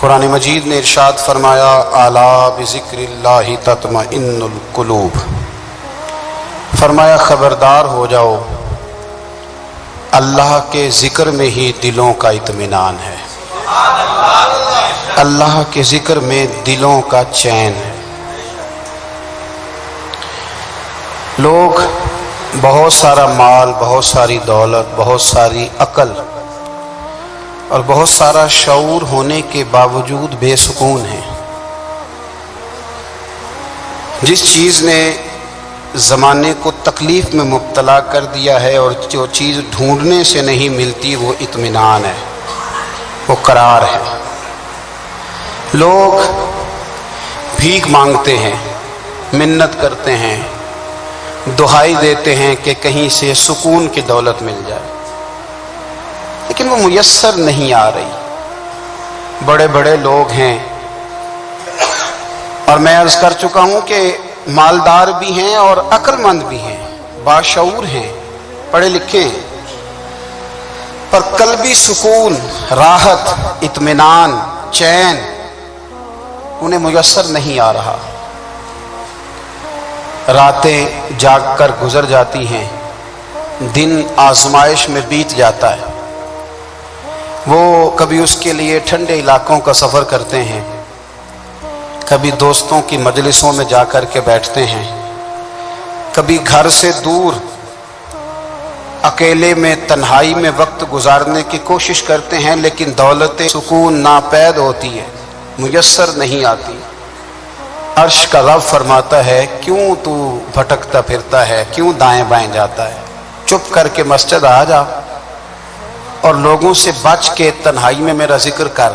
قرآن مجید نے ارشاد فرمایا الا بذکراللہ تطمئن القلوب، فرمایا خبردار ہو جاؤ، اللہ کے ذکر میں ہی دلوں کا اطمینان ہے، اللہ کے ذکر میں دلوں کا چین ہے۔ لوگ بہت سارا مال، بہت ساری دولت، بہت ساری عقل اور بہت سارا شعور ہونے کے باوجود بے سکون ہیں۔ جس چیز نے زمانے کو تکلیف میں مبتلا کر دیا ہے اور جو چیز ڈھونڈنے سے نہیں ملتی وہ اطمینان ہے، وہ قرار ہے۔ لوگ بھیک مانگتے ہیں، منت کرتے ہیں، دہائی دیتے ہیں کہ کہیں سے سکون کی دولت مل جائے، لیکن وہ میسر نہیں آ رہی۔ بڑے بڑے لوگ ہیں، اور میں عرض کر چکا ہوں کہ مالدار بھی ہیں اور عقل مند بھی ہیں، باشعور ہیں، پڑھے لکھے ہیں، پر قلبی سکون، راحت، اطمینان، چین انہیں میسر نہیں آ رہا۔ راتیں جاگ کر گزر جاتی ہیں، دن آزمائش میں بیت جاتا ہے۔ وہ کبھی اس کے لیے ٹھنڈے علاقوں کا سفر کرتے ہیں، کبھی دوستوں کی مجلسوں میں جا کر کے بیٹھتے ہیں، کبھی گھر سے دور اکیلے میں تنہائی میں وقت گزارنے کی کوشش کرتے ہیں، لیکن دولت سکون ناپید ہوتی ہے، میسر نہیں آتی۔ عرش کا رب فرماتا ہے کیوں تو بھٹکتا پھرتا ہے، کیوں دائیں بائیں جاتا ہے، چپ کر کے مسجد آ جا اور لوگوں سے بچ کے تنہائی میں میرا ذکر کر۔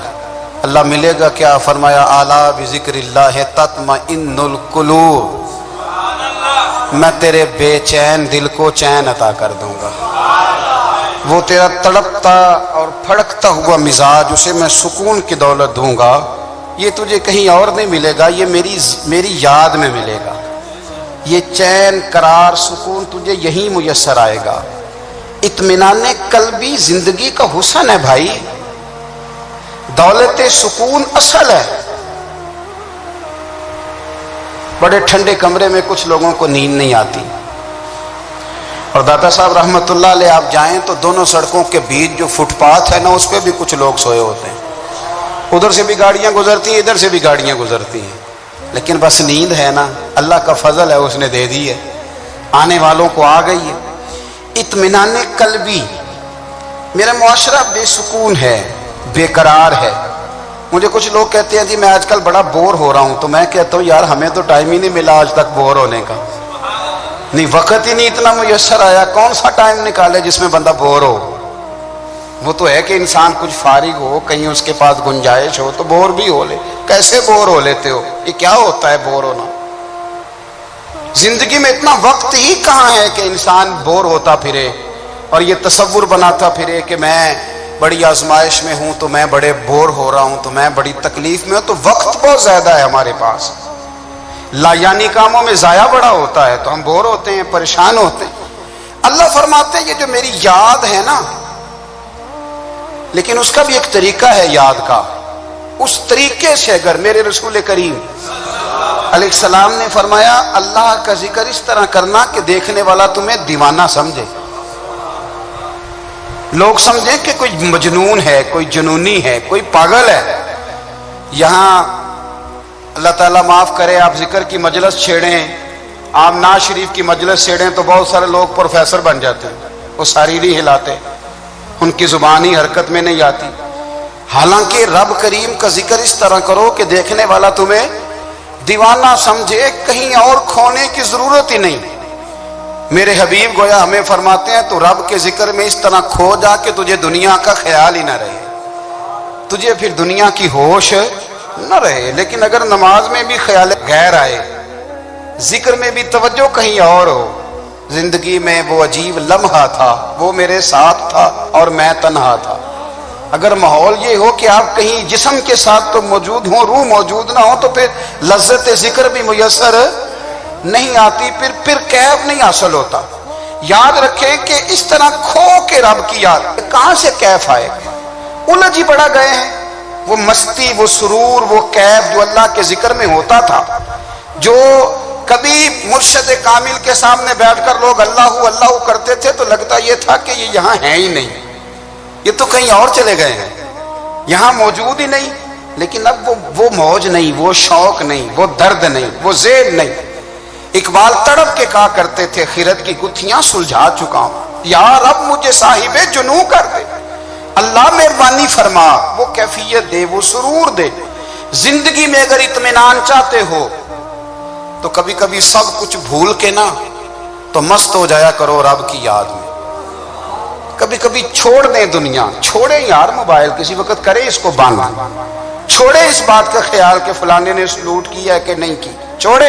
اللہ ملے گا کیا؟ فرمایا اعلیٰ بذکر اللہ تطمئن القلوب، میں تیرے بے چین دل کو چین عطا کر دوں گا۔ وہ تیرا تڑپتا اور پھڑکتا ہوا مزاج، اسے میں سکون کی دولت دوں گا۔ یہ تجھے کہیں اور نہیں ملے گا، یہ میری یاد میں ملے گا۔ یہ چین، قرار، سکون تجھے یہیں میسر آئے گا۔ اطمینان قلبی زندگی کا حسن ہے بھائی، دولت سکون اصل ہے۔ بڑے ٹھنڈے کمرے میں کچھ لوگوں کو نیند نہیں آتی، اور داتا صاحب رحمت اللہ علیہ آپ جائیں تو دونوں سڑکوں کے بیچ جو فٹ پاتھ ہے نا، اس پہ بھی کچھ لوگ سوئے ہوتے ہیں۔ ادھر سے بھی گاڑیاں گزرتی ہیں، ادھر سے بھی گاڑیاں گزرتی ہیں، لیکن بس نیند ہے نا، اللہ کا فضل ہے، اس نے دے دی ہے، آنے والوں کو آ گئی ہے۔ اطمینان قلبی، میرا معاشرہ بے سکون ہے، بے قرار ہے۔ مجھے کچھ لوگ کہتے ہیں جی میں آج کل بڑا بور ہو رہا ہوں، تو میں کہتا ہوں یار ہمیں تو ٹائم ہی نہیں ملا آج تک بور ہونے کا، نہیں وقت ہی نہیں اتنا میسر آیا، کون سا ٹائم نکالے جس میں بندہ بور ہو؟ وہ تو ہے کہ انسان کچھ فارغ ہو، کہیں اس کے پاس گنجائش ہو تو بور بھی ہو لے۔ کیسے بور ہو لیتے ہو؟ یہ کیا ہوتا ہے بور ہونا؟ زندگی میں اتنا وقت ہی کہاں ہے کہ انسان بور ہوتا پھرے اور یہ تصور بناتا پھرے کہ میں بڑی آزمائش میں ہوں، تو میں بڑے بور ہو رہا ہوں، تو میں بڑی تکلیف میں ہوں۔ تو وقت بہت زیادہ ہے ہمارے پاس، لا یعنی کاموں میں ضائع بڑا ہوتا ہے، تو ہم بور ہوتے ہیں، پریشان ہوتے ہیں۔ اللہ فرماتے ہیں یہ جو میری یاد ہے نا، لیکن اس کا بھی ایک طریقہ ہے یاد کا، اس طریقے سے اگر میرے رسول کریم علیہ السلام نے فرمایا اللہ کا ذکر اس طرح کرنا کہ دیکھنے والا تمہیں دیوانہ سمجھے، لوگ سمجھیں کہ کوئی مجنون ہے، کوئی جنونی ہے، کوئی پاگل ہے۔ یہاں اللہ تعالیٰ معاف کرے، آپ ذکر کی مجلس چھیڑیں، آپ ناز شریف کی مجلس چھیڑیں تو بہت سارے لوگ پروفیسر بن جاتے ہیں، وہ ساری نہیں ہلاتے، ان کی زبان ہی حرکت میں نہیں آتی۔ حالانکہ رب کریم کا ذکر اس طرح کرو کہ دیکھنے والا تمہیں دیوانہ سمجھے، کہیں اور کھونے کی ضرورت ہی نہیں۔ میرے حبیب گویا ہمیں فرماتے ہیں تو رب کے ذکر میں اس طرح کھو جا کہ تجھے دنیا کا خیال ہی نہ رہے، تجھے پھر دنیا کی ہوش نہ رہے۔ لیکن اگر نماز میں بھی خیال غیر آئے، ذکر میں بھی توجہ کہیں اور ہو، زندگی میں وہ عجیب لمحہ تھا، وہ میرے ساتھ تھا اور میں تنہا تھا۔ اگر ماحول یہ ہو کہ آپ کہیں جسم کے ساتھ تو موجود ہوں، روح موجود نہ ہو، تو پھر لذت ذکر بھی میسر نہیں آتی، پھر کیف نہیں حاصل ہوتا۔ یاد رکھیں کہ اس طرح کھو کے رب کی یاد کہاں سے کیف آئے؟ الجھ ہی بڑا گئے ہیں، وہ مستی، وہ سرور، وہ کیف جو اللہ کے ذکر میں ہوتا تھا، جو کبھی مرشد کامل کے سامنے بیٹھ کر لوگ اللہ اللہ کرتے تھے تو لگتا یہ تھا کہ یہ یہاں ہے ہی نہیں، یہ تو کہیں اور چلے گئے ہیں، یہاں موجود ہی نہیں۔ لیکن اب وہ موج نہیں، وہ شوق نہیں، وہ درد نہیں، وہ ذیل نہیں۔ اقبال تڑپ کے کہا کرتے تھے خیرت کی گتھیاں سلجھا چکا ہوں، یا رب مجھے صاحب جنوں کر دے، اللہ مہربانی فرما، وہ کیفیت دے، وہ سرور دے۔ زندگی میں اگر اطمینان چاہتے ہو تو کبھی کبھی سب کچھ بھول کے نا تو مست ہو جایا کرو رب کی یاد میں۔ کبھی کبھی چھوڑ دیں دنیا، چھوڑیں یار موبائل، کسی وقت کرے اس کو بند، چھوڑے اس بات کا خیال کہ فلانے نے سلوٹ کیا ہے کہ نہیں کی، چھوڑے۔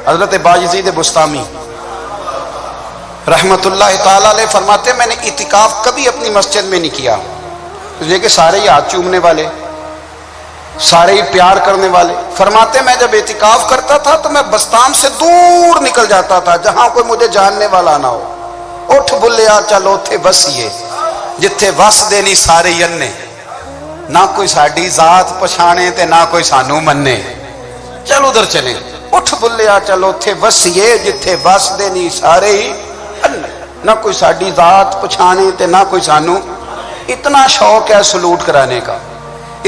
حضرت باجزید بستامی رحمت اللہ تعالی علیہ فرماتے میں نے اعتکاف کبھی اپنی مسجد میں نہیں کیا، یہ کہ سارے ہی ہاتھ چومنے والے، سارے ہی پیار کرنے والے۔ فرماتے میں جب اعتکاف کرتا تھا تو میں بستام سے دور نکل جاتا تھا جہاں کوئی مجھے جاننے والا نہ ہو۔ اٹھ بلیا چلو تھے وسیے جتھے وس دے نہیں سارے ینے، نہ کوئی ساڈی ذات پچھانے تے نہ کوئی سانو مننے، چلو ادھر چلیں۔ اٹھ بلیا چلو تھے وسیے جتھے وس دے نہیں سارے ہی ینے، نہ کوئی ساڈی ذات پچھانے تے نہ کوئی سانو۔ اتنا شوق ہے سلوٹ کرانے کا،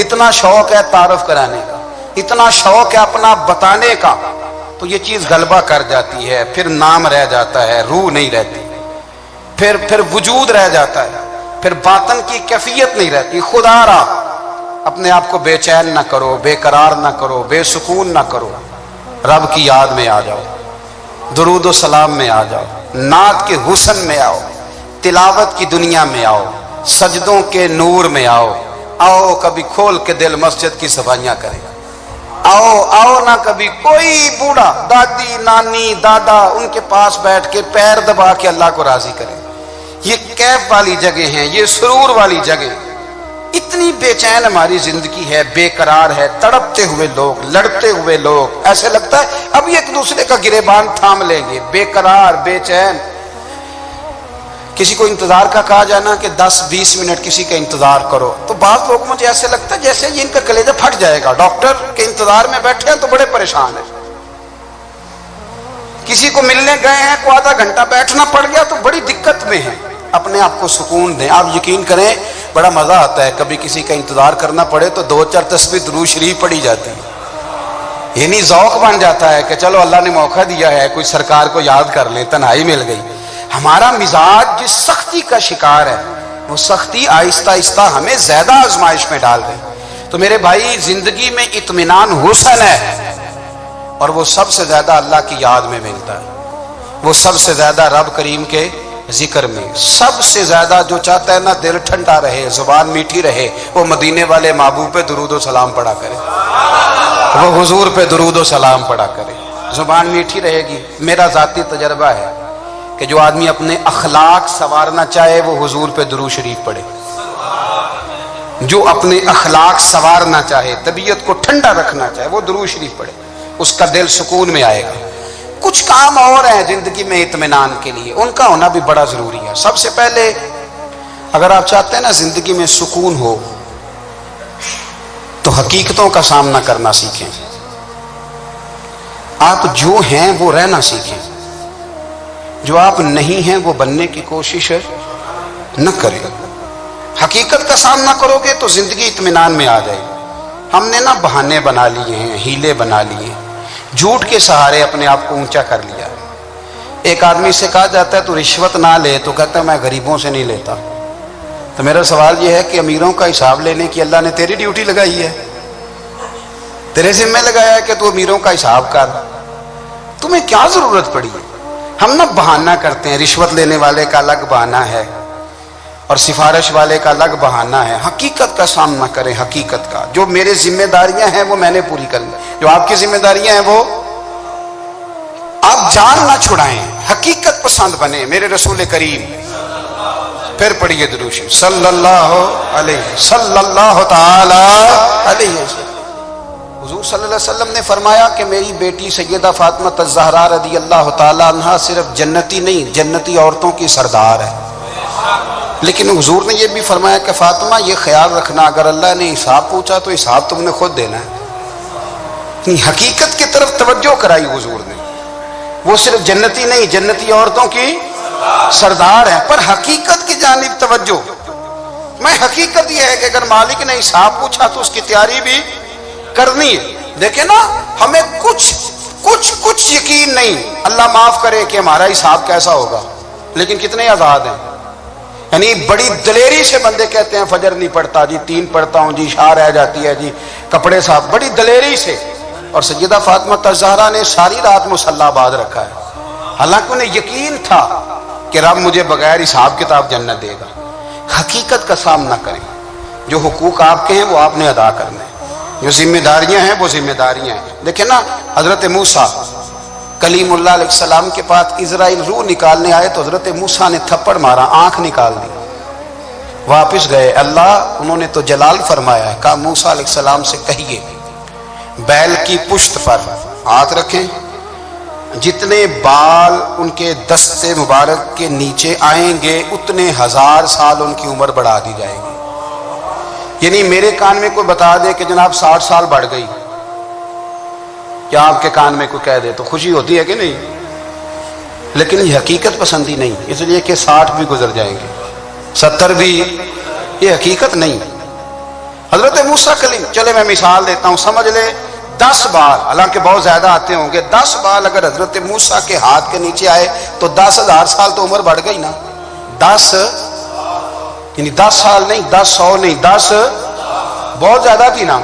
اتنا شوق ہے تعارف کرانے کا، اتنا شوق ہے اپنا بتانے کا، تو یہ چیز غلبہ کر جاتی ہے، پھر نام رہ جاتا ہے، روح نہیں رہتی، پھر وجود رہ جاتا ہے، پھر باطن کی کیفیت نہیں رہتی۔ خدا را اپنے آپ کو بے چین نہ کرو، بے قرار نہ کرو، بے سکون نہ کرو، رب کی یاد میں آ جاؤ، درود و سلام میں آ جاؤ، نعت کے حسن میں آؤ، تلاوت کی دنیا میں آؤ، سجدوں کے نور میں آؤ، آؤ کبھی کھول کے دل مسجد کی صفائیاں کریں، آؤ آؤ نہ کبھی کوئی بوڑھا دادی نانی دادا ان کے پاس بیٹھ کے پیر دبا کے اللہ کو راضی کریں۔ یہ کیف والی جگہ ہیں، یہ سرور والی جگہ۔ اتنی بے چین ہماری زندگی ہے، بے قرار ہے، تڑپتے ہوئے لوگ، لڑتے ہوئے لوگ، ایسے لگتا ہے اب یہ ایک دوسرے کا گریبان تھام لیں گے، بے قرار بے چین۔ کسی کو انتظار کا کہا جانا کہ 10-20 منٹ کسی کا انتظار کرو تو بعض لوگ مجھے ایسے لگتا ہے جیسے یہ ان کا کلیجہ پھٹ جائے گا، ڈاکٹر کے انتظار میں بیٹھے ہیں تو بڑے پریشان ہیں۔ کسی کو ملنے گئے ہیں کو آدھا گھنٹہ بیٹھنا پڑ گیا تو بڑی دقت میں ہے۔ اپنے آپ کو سکون دیں۔ آپ یقین کریں بڑا مزہ آتا ہے کبھی کسی کا انتظار کرنا پڑے تو 2-4 تسبیح درود شریف پڑھی جاتی ہے، یعنی ذوق بن جاتا ہے کہ چلو اللہ نے موقع دیا ہے کوئی سرکار کو یاد کر لیں، تنہائی مل گئی۔ ہمارا مزاج جس سختی کا شکار ہے وہ سختی آہستہ آہستہ ہمیں زیادہ آزمائش میں ڈال رہی۔ تو میرے بھائی زندگی میں اطمینان حسن ہے، اور وہ سب سے زیادہ اللہ کی یاد میں ملتا ہے، وہ سب سے زیادہ رب کریم کے ذکر میں، سب سے زیادہ جو چاہتا ہے نا دل ٹھنڈا رہے، زبان میٹھی رہے، وہ مدینے والے محبوب پہ درود و سلام پڑھا کرے، وہ حضور پہ درود و سلام پڑھا کرے، زبان میٹھی رہے گی۔ میرا ذاتی تجربہ ہے کہ جو آدمی اپنے اخلاق سنوارنا چاہے وہ حضور پہ درود شریف پڑھے، جو اپنے اخلاق سنوارنا چاہے، طبیعت کو ٹھنڈا رکھنا چاہے وہ درود شریف پڑھے، اس کا دل سکون میں آئے گا۔ کچھ کام اور ہیں زندگی میں اطمینان کے لیے، ان کا ہونا بھی بڑا ضروری ہے۔ سب سے پہلے اگر آپ چاہتے ہیں نا زندگی میں سکون ہو تو حقیقتوں کا سامنا کرنا سیکھیں، آپ جو ہیں وہ رہنا سیکھیں، جو آپ نہیں ہیں وہ بننے کی کوشش نہ کریں۔ حقیقت کا سامنا کرو گے تو زندگی اطمینان میں آ جائے گی۔ ہم نے نا بہانے بنا لیے ہیں، ہیلے بنا لیے ہیں، جھوٹ کے سہارے اپنے آپ کو اونچا کر لیا۔ ایک آدمی سے کہا جاتا ہے تو رشوت نہ لے، تو کہتا ہے میں غریبوں سے نہیں لیتا۔ تو میرا سوال یہ ہے کہ امیروں کا حساب لینے کی اللہ نے تیری ڈیوٹی لگائی ہے، تیرے ذمہ لگایا ہے کہ تو امیروں کا حساب کر، تمہیں کیا ضرورت پڑی ہے؟ ہم نا بہانہ کرتے ہیں، رشوت لینے والے کا الگ بہانہ ہے اور سفارش والے کا الگ بہانہ ہے۔ حقیقت کا سامنا کریں، حقیقت کا، جو میرے ذمہ داریاں ہیں وہ میں نے پوری کرنی، جو آپ کی ذمہ داریاں ہیں وہ آپ جان نہ چھڑائیں، حقیقت پسند بنے میرے رسول کریم۔ پھر پڑھیے درود شریف صلی اللہ تعالی علیہ وسلم۔ حضور صلی اللہ علیہ وسلم نے فرمایا کہ میری بیٹی سیدہ فاطمہ الزہرا رضی اللہ تعالی عنہا صرف جنتی نہیں، جنتی عورتوں کی سردار ہے۔ لیکن حضور نے یہ بھی فرمایا کہ فاطمہ یہ خیال رکھنا اگر اللہ نے حساب پوچھا تو حساب تم نے خود دینا ہے۔ حقیقت کی طرف توجہ کرائی حضور نے، وہ صرف جنتی نہیں، جنتی عورتوں کی سردار ہیں، پر حقیقت کی جانب توجہ۔ میں حقیقت یہ ہے کہ اگر مالک نے حساب پوچھا تو اس کی تیاری بھی کرنی ہے۔ دیکھیں نا، ہمیں کچھ یقین نہیں، اللہ معاف کرے کہ ہمارا حساب کیسا ہوگا، لیکن کتنے آزاد ہیں۔ یعنی بڑی دلیری سے بندے کہتے ہیں فجر نہیں پڑھتا جی، 3 پڑھتا ہوں جی، شاہ رہ جاتی ہے جی، کپڑے صاف، بڑی دلیری سے۔ اور سیدہ فاطمہ الزہرا نے ساری رات مصلی باز رکھا ہے، حالانکہ انہیں یقین تھا کہ رب مجھے بغیر حساب کتاب جنت دے گا۔ حقیقت کا سامنا کریں، جو حقوق آپ کے ہیں وہ آپ نے ادا کرنے ہیں، جو ذمہ داریاں ہیں وہ ذمہ داریاں ہیں۔ دیکھیں نا، حضرت موسیٰ کلیم اللہ علیہ السلام کے پاس اسرائیل روح نکالنے آئے تو حضرت موسیٰ نے تھپڑ مارا، آنکھ نکال دی، واپس گئے۔ اللہ انہوں نے تو جلال فرمایا ہے، کہا موسیٰ علیہ السلام سے کہیے بیل کی پشت پر ہاتھ رکھیں، جتنے بال ان کے دستے مبارک کے نیچے آئیں گے اتنے 1000 سال ان کی عمر بڑھا دی جائے گی۔ یعنی میرے کان میں کوئی بتا دے کہ جناب 60 سال بڑھ گئی، کیا آپ کے کان میں کوئی کہہ دے تو خوشی ہوتی ہے کہ نہیں؟ لیکن یہ حقیقت پسندی نہیں، اس لیے کہ 60 بھی گزر جائیں گے، 70 بھی، یہ حقیقت نہیں۔ حضرت موسیٰ کلیم، چلے میں مثال دیتا ہوں، سمجھ لے 10 بال، حالانکہ بہت زیادہ آتے ہوں گے، 10 بال اگر حضرت موسیٰ کے ہاتھ کے نیچے آئے تو 10,000 سال تو عمر بڑھ گئی نا۔ 10 یعنی 10 سال نہیں، 10 100 نہیں، 10 بہت زیادہ تھی نا۔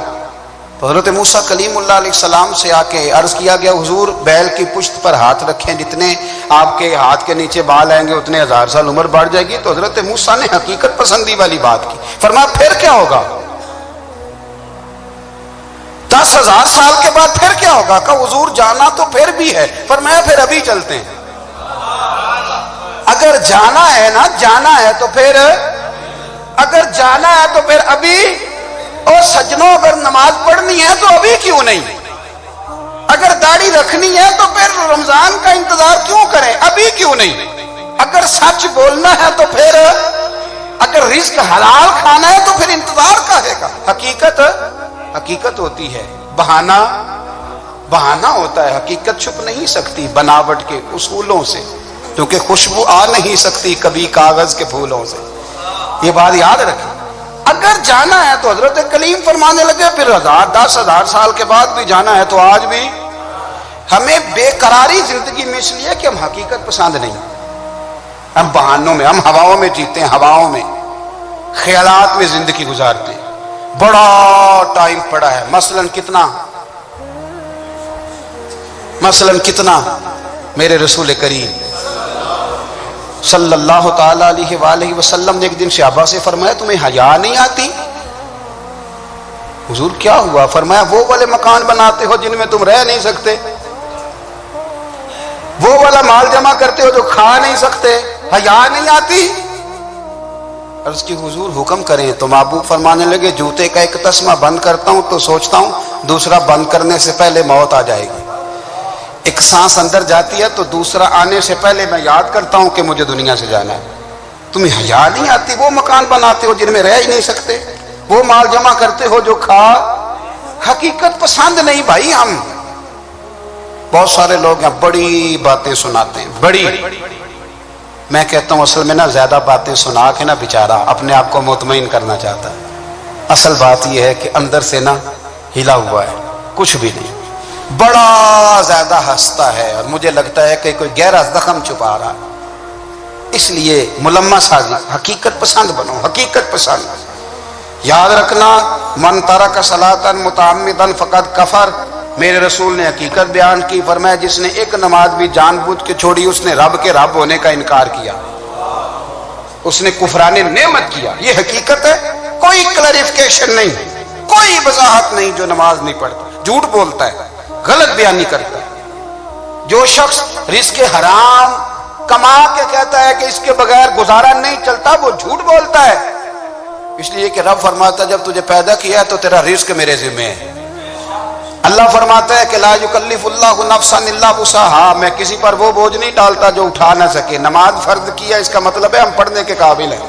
تو حضرت موسیٰ کلیم اللہ علیہ السلام سے آ کے عرض کیا گیا، حضور بیل کی پشت پر ہاتھ رکھیں، جتنے آپ کے ہاتھ کے نیچے بال آئیں گے اتنے 1000 سال عمر بڑھ جائے گی۔ تو حضرت موسیٰ نے حقیقت پسندی والی بات کی، فرمایا پھر کیا ہوگا؟ 10,000 سال کے بعد پھر کیا ہوگا؟ کہ حضور جانا تو پھر بھی ہے، فرمایا پھر ابھی چلتے ہیں۔ اگر جانا ہے نا، جانا ہے تو پھر، اگر جانا ہے تو پھر ابھی۔ اور سجنوں، اگر نماز پڑھنی ہے تو ابھی کیوں نہیں؟ اگر داڑھی رکھنی ہے تو پھر رمضان کا انتظار کیوں کریں، ابھی کیوں نہیں؟ اگر سچ بولنا ہے تو پھر، اگر رزق حلال کھانا ہے تو پھر انتظار کاہے کا؟ حقیقت ہوتی ہے، بہانہ ہوتا ہے، حقیقت چھپ نہیں سکتی بناوٹ کے اصولوں سے، کیونکہ خوشبو آ نہیں سکتی کبھی کاغذ کے پھولوں سے۔ یہ بات یاد رکھیں، اگر جانا ہے تو حضرت کلیم فرمانے لگے پھر 10,000 سال کے بعد بھی جانا ہے تو آج بھی۔ ہمیں بے قراری زندگی میں اس لیے کہ ہم حقیقت پسند نہیں، ہم بہانوں میں، ہم ہواؤں میں جیتے ہیں، ہواؤں میں، خیالات میں زندگی گزارتے ہیں۔ بڑا ٹائم پڑا ہے، مثلاً کتنا میرے رسول کریم صلی اللہ تعالیٰ علیہ وآلہ وسلم نے ایک دن صحابہ سے فرمایا تمہیں حیا نہیں آتی؟ حضور کیا ہوا؟ فرمایا وہ والے مکان بناتے ہو جن میں تم رہ نہیں سکتے، وہ والا مال جمع کرتے ہو جو کھا نہیں سکتے، حیا نہیں آتی؟ عرض کی حضور حکم کریں تو محبوب فرمانے لگے جوتے کا ایک تسمہ بند کرتا ہوں تو سوچتا ہوں دوسرا بند کرنے سے پہلے موت آ جائے گی، ایک سانس اندر جاتی ہے تو دوسرا آنے سے پہلے میں یاد کرتا ہوں کہ مجھے دنیا سے جانا ہے۔ تمہیں حیا نہیں آتی؟ وہ مکان بناتے ہو جن میں رہ ہی نہیں سکتے، وہ مال جمع کرتے ہو جو کھا۔ حقیقت پسند نہیں بھائی ہم۔ بہت سارے لوگ ہیں بڑی باتیں سناتے ہیں، بڑی، میں کہتا ہوں اصل میں نا زیادہ باتیں سنا کے نا بیچارہ اپنے آپ کو مطمئن کرنا چاہتا ہے، اصل بات یہ ہے کہ اندر سے نا ہلا ہوا ہے، کچھ بھی نہیں، بڑا زیادہ ہنستا ہے اور مجھے لگتا ہے کہ کوئی گہرا زخم چھپا رہا ہے۔ اس لیے ملمہ سازی، حقیقت پسند بنو، حقیقت پسند۔ یاد رکھنا من ترک صلاۃ متعمدا فقد کفر، میرے رسول نے حقیقت بیان کی، فرمایا جس نے ایک نماز بھی جان بوجھ کے چھوڑی اس نے رب کے رب ہونے کا انکار کیا، اس نے کفران نعمت کیا۔ یہ حقیقت ہے، کوئی کلیریفیکیشن نہیں، کوئی وضاحت نہیں۔ جو نماز نہیں پڑھتا، جھوٹ بولتا ہے، غلط بیانی کرتا ہے، جو شخص رزق حرام کما کے کہتا ہے کہ اس کے بغیر گزارا نہیں چلتا، وہ جھوٹ بولتا ہے۔ اس لیے کہ رب فرماتا ہے جب تجھے پیدا کیا ہے تو تیرا رزق میرے ذمہ ہے۔ اللہ فرماتا ہے کہ لا یکلف اللہ نفسا الا وسعها، میں کسی پر وہ بوجھ نہیں ڈالتا جو اٹھا نہ سکے۔ نماز فرض کیا، اس کا مطلب ہے ہم پڑھنے کے قابل ہیں،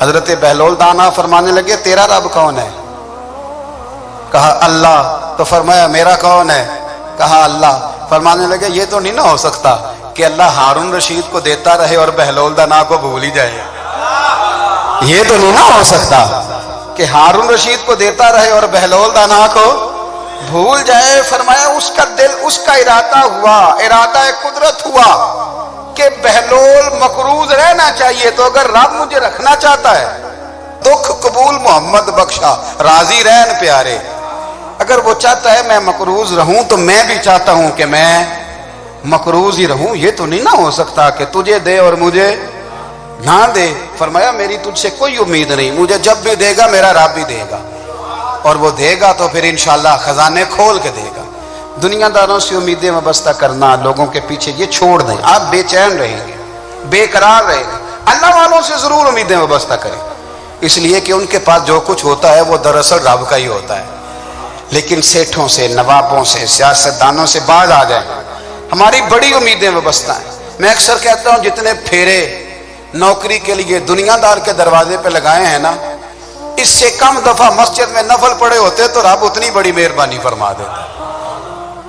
حضرت بہلول دانا فرمانے لگے تیرا رب کون ہے؟ کہا اللہ. تو فرمایا میرا کون ہے؟ کہا اللہ. فرمانے لگے یہ تو نہیں نہ ہو سکتا کہ اللہ ہارون رشید کو دیتا رہے اور بہلول دانا کو بھول ہی جائے. یہ تو نہیں نہ ہو سکتا کہ ہارون رشید کو دیتا رہے اور بہلول دانا کو بھول جائے. فرمایا اس کا دل، اس کا ارادہ ہوا، ارادہ قدرت ہوا کہ بہلول مقروض رہنا چاہیے. تو اگر رب مجھے رکھنا چاہتا ہے، دکھ قبول محمد بخشا راضی رہن پیارے، اگر وہ چاہتا ہے میں مقروض رہوں تو میں بھی چاہتا ہوں کہ میں مقروض ہی رہوں. یہ تو نہیں نہ ہو سکتا کہ تجھے دے اور مجھے نہ دے. فرمایا میری تجھ سے کوئی امید نہیں، مجھے جب بھی دے گا میرا رب بھی دے گا، اور وہ دے گا تو پھر انشاءاللہ خزانے کھول کے دے گا. دنیا داروں سے امیدیں وابستہ کرنا، لوگوں کے پیچھے، یہ چھوڑ دیں. آپ بے چین رہیں گے، بے قرار رہیں گے. اللہ والوں سے ضرور امیدیں وابستہ کریں، اس لیے کہ ان کے پاس جو کچھ ہوتا ہے وہ دراصل رب کا ہی ہوتا ہے. لیکن سیٹھوں سے، نوابوں سے، سیاستدانوں سے باز آ جائیں. ہماری بڑی امیدیں وابستہ ہیں. میں اکثر کہتا ہوں جتنے پھیرے نوکری کے لیے دنیا دار کے دروازے پہ لگائے ہیں نا، اس سے کم دفعہ مسجد میں نفل پڑے ہوتے تو رب اتنی بڑی مہربانی فرما دیتا.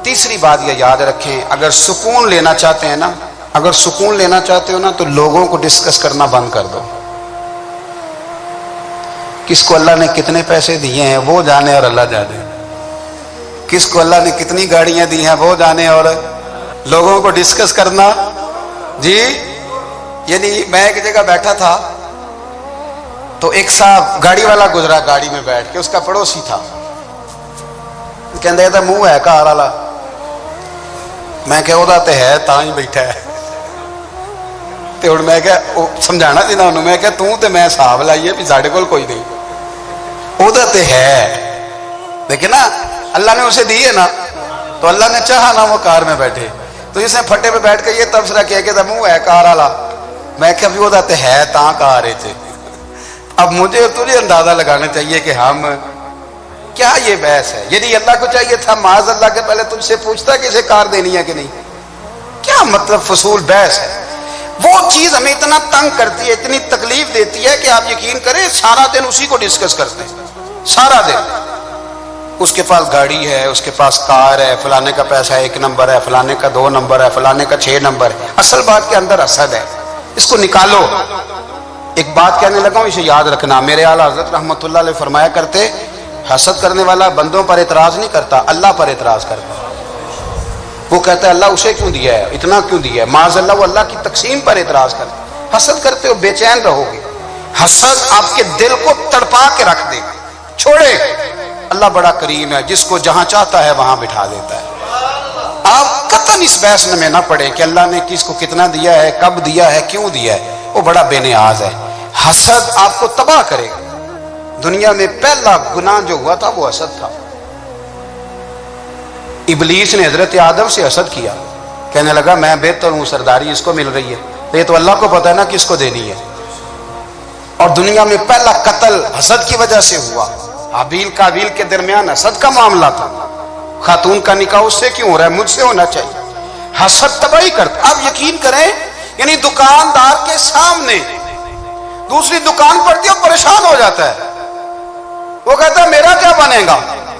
تیسری بات یہ یاد رکھیں، اگر سکون لینا چاہتے ہیں نا، اگر سکون لینا چاہتے ہو نا تو لوگوں کو ڈسکس کرنا بند کر دو. کس کو اللہ نے کتنے پیسے دیے ہیں وہ جانے اور اللہ جانے، کس کو اللہ نے کتنی گاڑیاں دی ہیں وہ جانے، اور لوگوں کو ڈسکس کرنا. جی یعنی میں ایک جگہ بیٹھا تھا تو ایک صاحب گاڑی والا گزرا، گاڑی میں بیٹھ کے، اس کا پڑوسی تھا، کہندے تھا منہ ہے کار والا. میں کہ وہ تے ہے تاں ہی بیٹھا ہے. تے ہن میں کہ سمجھانا سی نا انہوں، میں کہ توں تے میں حساب لائیے بھی ساڈے کول کوئی نہیں، وہ تے ہے. لیکن نا اللہ نے اسے دی ہے نا، تو اللہ نے چاہا نا وہ کار میں بیٹھے. تو اس نے پھٹے پہ بیٹھ کے یہ تبصرہ کیا کہ منہ ہے کار والا. میں کہ ابھی وہ تے ہے تاں کار ہے. اب مجھے تجھے اندازہ لگانا چاہیے کہ ہم کیا یہ بحث ہے. یعنی اللہ کو چاہیے تھا معاذ اللہ کے پہلے تجھ سے پوچھتا کہ اسے کار دینی ہے کہ نہیں. کیا مطلب فضول بحث ہے. وہ چیز ہمیں اتنا تنگ کرتی ہے، اتنی تکلیف دیتی ہے کہ آپ یقین کریں سارا دن اسی کو ڈسکس کرتے ہیں. سارا دن اس کے پاس گاڑی ہے، اس کے پاس کار ہے، فلانے کا پیسہ 1 نمبر ہے، فلانے کا 2 نمبر ہے، فلانے کا 6 نمبر ہے. اصل بات کے اندر حسد ہے، اس کو نکالو. ایک بات کہنے لگا ہوں، اسے یاد رکھنا. میرے اعلیٰ حضرت رحمۃ اللہ علیہ فرمایا کرتے، حسد کرنے والا بندوں پر اعتراض نہیں کرتا، اللہ پر اعتراض کرتا. وہ کہتا ہے اللہ اسے کیوں دیا ہے، اتنا کیوں دیا ہے، معاذ اللہ وہ اللہ کی تقسیم پر اعتراض کرتا. حسد کرتے ہو بے چین رہو گے. حسد آپ کے دل کو تڑپا کے رکھ دے گا. چھوڑے، اللہ بڑا کریم ہے، جس کو جہاں چاہتا ہے وہاں بٹھا دیتا ہے. آپ قطعاً اس بحث میں نہ پڑے کہ اللہ نے کس کو کتنا دیا ہے، کب دیا ہے، کیوں دیا ہے. وہ بڑا بے نیاز ہے. حسد آپ کو تباہ کرے گا. دنیا میں پہلا گناہ جو ہوا تھا وہ حسد تھا. ابلیس نے حضرت آدم سے حسد کیا، کہنے لگا میں بہتر ہوں، سرداری اس کو مل رہی ہے، یہ تو اللہ کو پتہ ہے نا کس کو دینی ہے. اور دنیا میں پہلا قتل حسد کی وجہ سے ہوا. حابیل قابیل کے درمیان حسد کا معاملہ تھا. خاتون کا نکاح اس سے کیوں ہو رہا ہے، مجھ سے ہونا چاہیے. حسد تباہی کرتا. آپ یقین کریں، یعنی دکاندار کے سامنے دوسری دکان پڑتی ہے اور پریشان ہو جاتا ہے. وہ کہتا ہے میرا کیا بنے گا،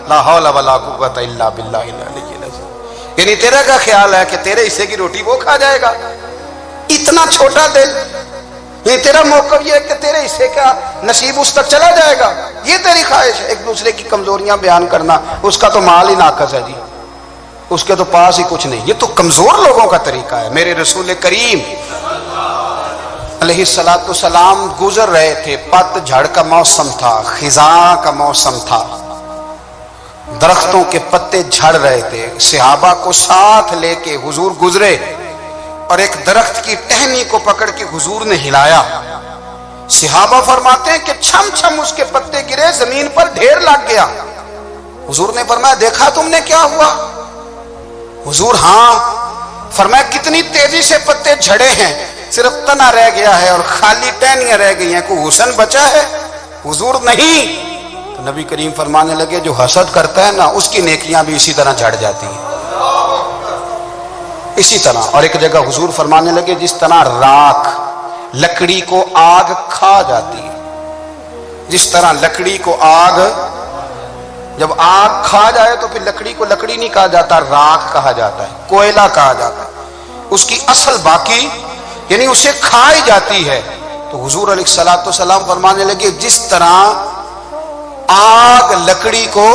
لا حول ولا قوت الا باللہ العلی العظیم. یعنی تیرا کا خیال ہے کہ تیرے حصے کی روٹی وہ کھا جائے گا. اتنا چھوٹا دل. یعنی تیرا موقف یہ ہے کہ تیرے حصے کا نصیب اس تک چلا جائے گا، یہ تیری خواہش ہے. ایک دوسرے کی کمزوریاں بیان کرنا، اس کا تو مال ہی ناقص ہے جی، اس کے تو پاس ہی کچھ نہیں. یہ تو کمزور لوگوں کا طریقہ ہے. میرے رسول کریم علیہ الصلوۃ والسلام گزر رہے تھے، پت جھڑ کا موسم تھا، خزاں کا موسم تھا، درختوں کے پتے جھڑ رہے تھے. صحابہ کو ساتھ لے کے حضور گزرے اور ایک درخت کی ٹہنی کو پکڑ کے حضور نے ہلایا. صحابہ فرماتے ہیں کہ چھم چھم اس کے پتے گرے، زمین پر ڈھیر لگ گیا. حضور نے فرمایا دیکھا تم نے کیا ہوا؟ حضور ہاں. فرمایا کتنی تیزی سے پتے جھڑے ہیں، صرف تنا رہ گیا ہے اور خالی ٹہنیاں رہ گئی ہیں، کوئی حسن بچا ہے؟ حضور نہیں. تو نبی کریم فرمانے لگے جو حسد کرتا ہے نا اس کی نیکیاں بھی اسی طرح جھڑ جاتی ہیں. اسی طرح اور ایک جگہ حضور فرمانے لگے جس طرح راکھ لکڑی کو آگ کھا جاتی ہے، جس طرح لکڑی کو آگ، جب آگ کھا جائے تو پھر لکڑی کو لکڑی نہیں کہا جاتا، راکھ کہا جاتا ہے، کوئلہ کہا جاتا ہے، اس کی اصل باقی یعنی اسے کھائی جاتی ہے۔ تو حضور علیہ الصلوۃ والسلام فرمانے لگے جس طرح آگ لکڑی کو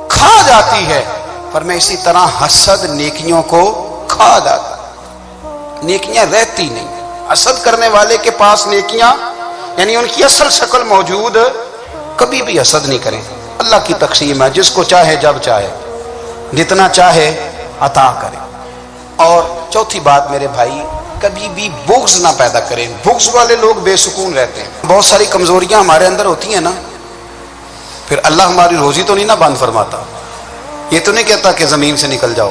کھا جاتی ہے، فرمایا اسی طرح حسد نیکیوں کو کھا جاتا ہے، نیکیاں رہتی نہیں۔ حسد کرنے والے کے پاس نیکیاں یعنی ان کی اصل شکل موجود، کبھی بھی حسد نہیں کریں۔ اللہ کی تقسیم ہے، جس کو چاہے جب چاہے جتنا چاہے عطا کرے۔ اور چوتھی بات میرے بھائی، کبھی بھی بغض نہ پیدا کریں، بغض والے لوگ بے سکون رہتے ہیں۔ بہت ساری کمزوریاں ہمارے اندر ہوتی ہیں نا، پھر اللہ ہماری روزی تو نہیں نہ بند فرماتا، یہ تو نہیں کہتا کہ زمین سے نکل جاؤ،